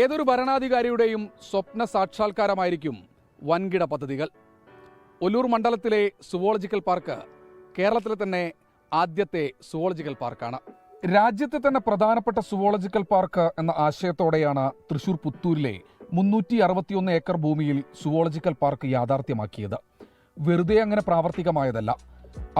ഏതൊരു ഭരണാധികാരിയുടെയും സ്വപ്ന സാക്ഷാത്കാരമായിരിക്കും വൻകിട പദ്ധതികൾ. ഒല്ലൂർ മണ്ഡലത്തിലെ സുവോളജിക്കൽ പാർക്ക് കേരളത്തിലെ തന്നെ ആദ്യത്തെ സുവോളജിക്കൽ പാർക്കാണ്. രാജ്യത്തെ തന്നെ പ്രധാനപ്പെട്ട സുവോളജിക്കൽ പാർക്ക് എന്ന ആശയത്തോടെയാണ് തൃശൂർ പുത്തൂരിലെ 361 ഏക്കർ ഭൂമിയിൽ സുവോളജിക്കൽ പാർക്ക് യാഥാർത്ഥ്യമാക്കിയത്. വെറുതെ അങ്ങനെ പ്രാവർത്തികമായതല്ല,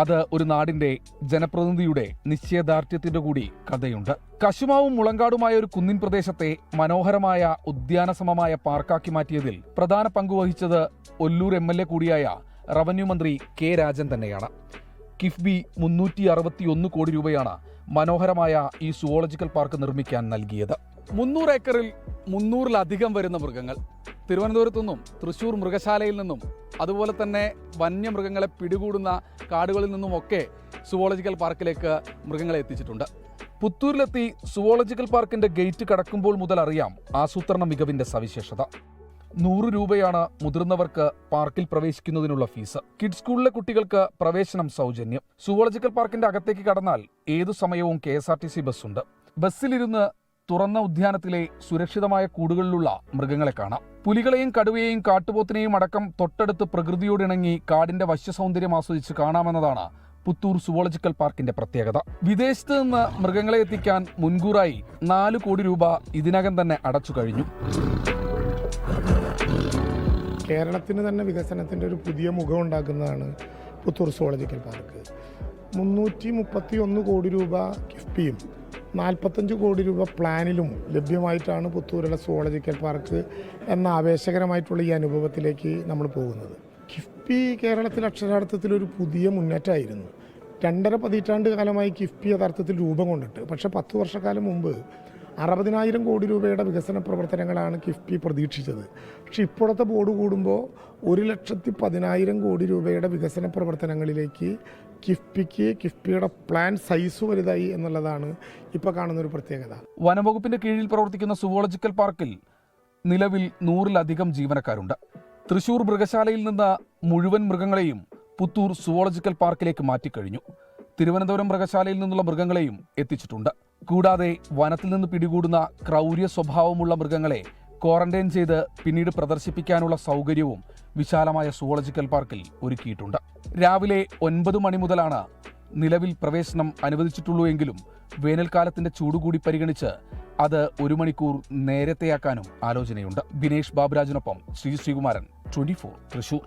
അത് ഒരു നാടിന്റെ ജനപ്രതിനിധിയുടെ നിശ്ചയദാർഢ്യത്തിന്റെ കൂടി കഥയുണ്ട്. കശുമാവും മുളങ്കാടുമായ ഒരു കുന്നിൻ പ്രദേശത്തെ മനോഹരമായ ഉദ്യാനസമമായ പാർക്കാക്കി മാറ്റിയതിൽ പ്രധാന പങ്കുവഹിച്ചത് ഒല്ലൂർ MLA കൂടിയായ റവന്യൂ മന്ത്രി കെ രാജൻ തന്നെയാണ്. കിഫ്ബി 361 കോടി രൂപയാണ് മനോഹരമായ ഈ സുവോളജിക്കൽ പാർക്ക് നിർമ്മിക്കാൻ നൽകിയത്. 300 ഏക്കറിൽ 300-ലധികം വരുന്ന മൃഗങ്ങൾ തിരുവനന്തപുരത്തു നിന്നും തൃശൂർ മൃഗശാലയിൽ നിന്നും അതുപോലെ തന്നെ വന്യമൃഗങ്ങളെ പിടികൂടുന്ന കാടുകളിൽ നിന്നുമൊക്കെ സുവോളജിക്കൽ പാർക്കിലേക്ക് മൃഗങ്ങളെ എത്തിച്ചിട്ടുണ്ട്. പുത്തൂരിലെത്തി സുവോളജിക്കൽ പാർക്കിന്റെ ഗേറ്റ് കടക്കുമ്പോൾ മുതൽ അറിയാം ആസൂത്രണ മികവിന്റെ സവിശേഷത. 100 രൂപയാണ് മുതിർന്നവർക്ക് പാർക്കിൽ പ്രവേശിക്കുന്നതിനുള്ള ഫീസ്. കിഡ്സ് സ്കൂളിലെ കുട്ടികൾക്ക് പ്രവേശനം സൗജന്യം. സുവോളജിക്കൽ പാർക്കിന്റെ അകത്തേക്ക് കടന്നാൽ ഏതു സമയവും KSRTC ബസ്സുണ്ട്. ബസ്സിലിരുന്ന് തുറന്ന ഉദ്യാനത്തിലെ സുരക്ഷിതമായ കൂടുകളിലുള്ള മൃഗങ്ങളെ കാണാം. പുലികളെയും കടുവയെയും കാട്ടുപോത്തിനെയും അടക്കം തൊട്ടടുത്ത് പ്രകൃതിയോടിണങ്ങി കാടിന്റെ വശ്യസൗന്ദര്യം ആസ്വദിച്ച് കാണാമെന്നതാണ് പുത്തൂർ സുവോളജിക്കൽ പാർക്കിന്റെ പ്രത്യേകത. വിദേശത്ത് നിന്ന് മൃഗങ്ങളെ എത്തിക്കാൻ മുൻകൂറായി 4 കോടി രൂപ ഇതിനകം തന്നെ അടച്ചു കഴിഞ്ഞു. കേരളത്തിന് തന്നെ വികസനത്തിൻ്റെ ഒരു പുതിയ മുഖം ഉണ്ടാക്കുന്നതാണ് പുത്തൂർ സുവോളജിക്കൽ പാർക്ക്. 331 കോടി രൂപ കിഫ്ബിയും 45 കോടി രൂപ പ്ലാനിലും ലഭ്യമായിട്ടാണ് പുത്തൂരിലെ സുവോളജിക്കൽ പാർക്ക് എന്ന ആവേശകരമായിട്ടുള്ള ഈ അനുഭവത്തിലേക്ക് നമ്മൾ പോകുന്നത്. കിഫ്ബി കേരളത്തിൽ അക്ഷരാർത്ഥത്തിൽ ഒരു പുതിയ മുന്നേറ്റമായിരുന്നു. 2.5 പതിറ്റാണ്ട് കാലമായി കിഫ്ബി യഥാർത്ഥത്തിൽ രൂപം കൊണ്ടിട്ട്. പക്ഷേ 10 വർഷക്കാലം മുമ്പ് 60,000 കോടി രൂപയുടെ വികസന പ്രവർത്തനങ്ങളാണ് കിഫ്ബി പ്രതീക്ഷിച്ചത്. പക്ഷേ ഇപ്പോഴത്തെ ബോർഡ് കൂടുമ്പോൾ 1,10,000 കോടി രൂപയുടെ വികസന പ്രവർത്തനങ്ങളിലേക്ക് കിഫ്ബിയുടെ പ്ലാൻ സൈസ് വലുതായി എന്നുള്ളതാണ് ഇപ്പോൾ കാണുന്നൊരു പ്രത്യേകത. വനംവകുപ്പിന്റെ കീഴിൽ പ്രവർത്തിക്കുന്ന സുവോളജിക്കൽ പാർക്കിൽ നിലവിൽ 100-ലധികം ജീവനക്കാരുണ്ട്. തൃശൂർ മൃഗശാലയിൽ നിന്ന് മുഴുവൻ മൃഗങ്ങളെയും പുത്തൂർ സുവോളജിക്കൽ പാർക്കിലേക്ക് മാറ്റിക്കഴിഞ്ഞു. തിരുവനന്തപുരം മൃഗശാലയിൽ നിന്നുള്ള മൃഗങ്ങളെയും എത്തിച്ചിട്ടുണ്ട്. കൂടാതെ വനത്തിൽ നിന്ന് പിടികൂടുന്ന ക്രൗര്യ സ്വഭാവമുള്ള മൃഗങ്ങളെ ക്വാറന്റൈൻ ചെയ്ത് പിന്നീട് പ്രദർശിപ്പിക്കാനുള്ള സൗകര്യവും വിശാലമായ സുവോളജിക്കൽ പാർക്കിൽ ഒരുക്കിയിട്ടുണ്ട്. രാവിലെ 9 മണി മുതലാണ് നിലവിൽ പ്രവേശനം അനുവദിച്ചിട്ടുള്ളൂ എങ്കിലും വേനൽക്കാലത്തിന്റെ ചൂടുകൂടി പരിഗണിച്ച് അത് 1 മണിക്കൂർ നേരത്തെയാക്കാനും ആലോചനയുണ്ട്. ബിനേഷ് ബാബുരാജിനൊപ്പം ശ്രീകുമാരൻ, 24 തൃശൂർ.